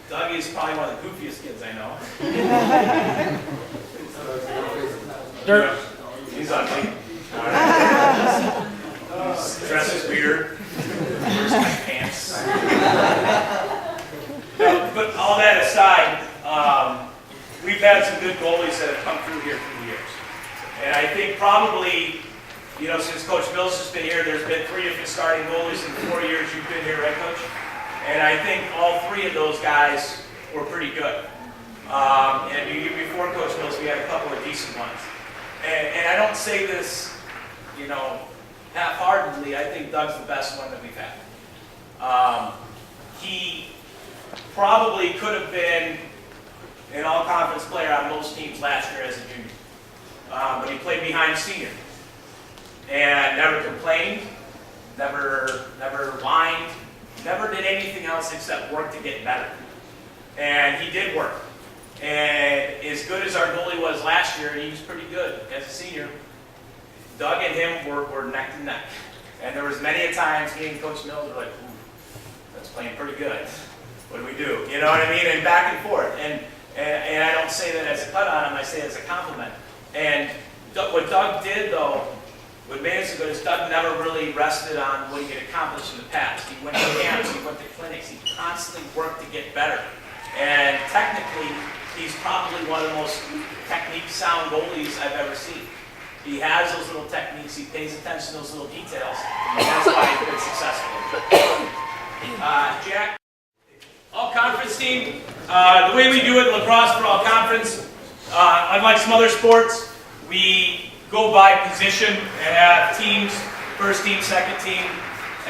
Doug is probably one of the goofiest kids I know. Dirt. He's ugly. He dresses weird. Wears tight pants. But all that aside, we've had some good goalies that have come through here through the years. And I think probably, since Coach Mills has been here, there's been 3 different starting goalies in the 4 years you've been here, right, Coach? And I think all 3 of those guys were pretty good. And before Coach Mills, we had a couple of decent ones. And I don't say this, half-heartedly. I think Doug's the best one that we've had. He probably could have been an all-conference player on most teams last year as a junior. But he played behind senior. And never complained, never whined, never did anything else except work to get better. And he did work. And as good as our goalie was last year, and he was pretty good as a senior, Doug and him were neck to neck. And there was many a times he and Coach Mills were like, ooh, that's playing pretty good. What do we do? You know what I mean? And back and forth. And I don't say that as a cut on him, I say it as a compliment. And what Doug did, though, what made it so good is Doug never really rested on what he had accomplished in the past. He went to camps, he went to clinics, he constantly worked to get better. And technically, he's probably one of the most technique-sound goalies I've ever seen. He has those little techniques, he pays attention to those little details, and that's why he's been successful. Jack? All-conference team. The way we do it in lacrosse for all-conference, unlike some other sports, we go by position and have teams, first team, second team,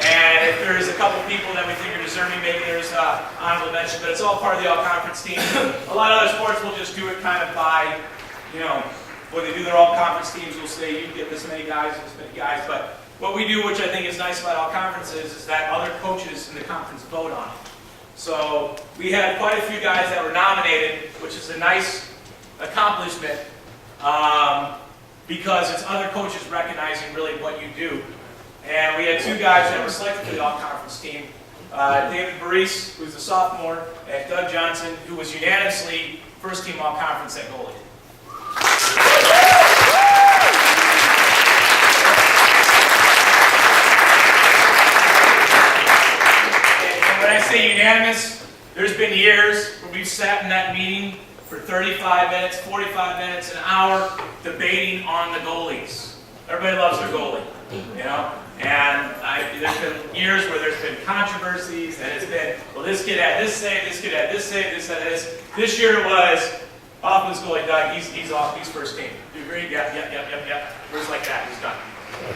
and if there's a couple people that we think are deserving, maybe there's honorable mention, but it's all part of the all-conference team. A lot of other sports will just do it kind of by, when they do their all-conference teams, we'll say you get this many guys, but what we do, which I think is nice about all conferences, is that other coaches in the conference vote on it. So we had quite a few guys that were nominated, which is a nice accomplishment, because it's other coaches recognizing really what you do. And we had 2 guys that were selected for the all-conference team. David Baris, who's a sophomore, and Doug Johnson, who was unanimously first-team all-conference at goalie. And when I say unanimous, there's been years where we've sat in that meeting for 35 minutes, 45 minutes, an hour, debating on the goalies. Everybody loves their goalie, And there's been years where there's been controversies, and it's been, well, this kid had this save, this kid had this save, this had this. This year it was, Hoffman's goalie, Doug, he's off, he's first team. Do you agree? Yep. Words like that, he's done.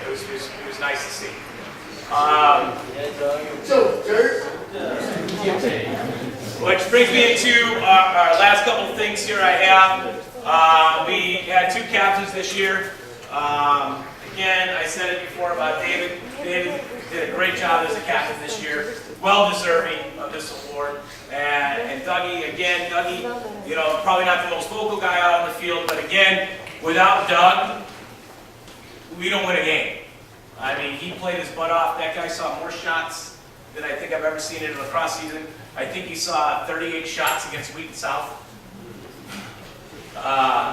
It was nice to see. Which brings me into our last couple of things here I have. We had 2 captains this year. Again, I said it before about David. David did a great job as a captain this year. Well deserving of this award. And Dougie, probably not the most vocal guy out on the field, but again, without Doug, we don't win a game. I mean, he played his butt off. That guy saw more shots than I think I've ever seen in a lacrosse season. I think he saw 38 shots against Wheaton South.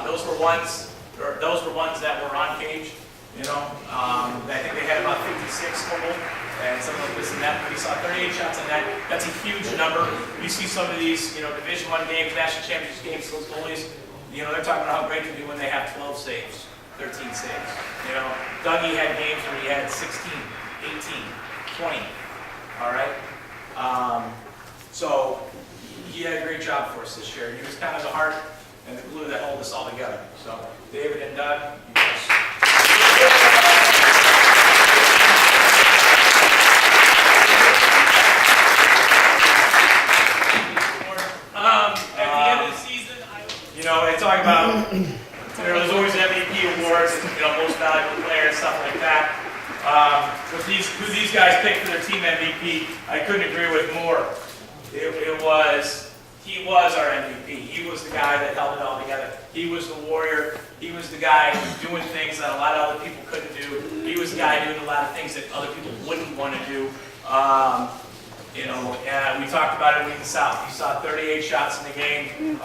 Those were ones that were on cage. I think they had about 56 total, and something like this and that. But he saw 38 shots on that. That's a huge number. You see some of these, Division I games, national championship games. Those goalies, they're talking about how great they do when they have 12 saves, 13 saves. Dougie had games where he had 16, 18, 20. All right. So he had a great job for us this year. He was kind of the heart and the glue that held us all together. So David and Doug, you guys. At the end of the season, they talk about there's always an MVP awards, most valuable player and stuff like that. With who these guys picked for their team MVP, I couldn't agree with more. He was our MVP. He was the guy that held it all together. He was the warrior. He was the guy doing things that a lot of other people couldn't do. He was the guy doing a lot of things that other people wouldn't want to do. You know, we talked about it in the South. You saw 38 shots in the game.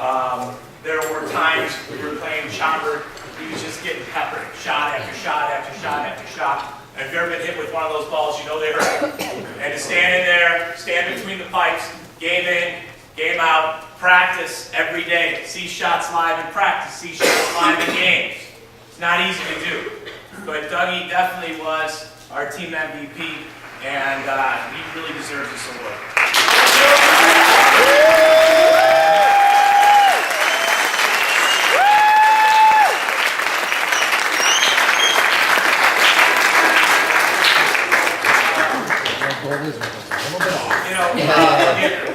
There were times we were playing Schaumburg, he was just getting peppered, shot after shot after shot after shot. And if you've ever been hit with one of those balls, you know they hurt. And to stand in there, stand between the pipes, game in, game out, practice every day. See shots live in practice, see shots live in games. It's not easy to do. But Dougie definitely was our team MVP, and he really deserves this award. You know,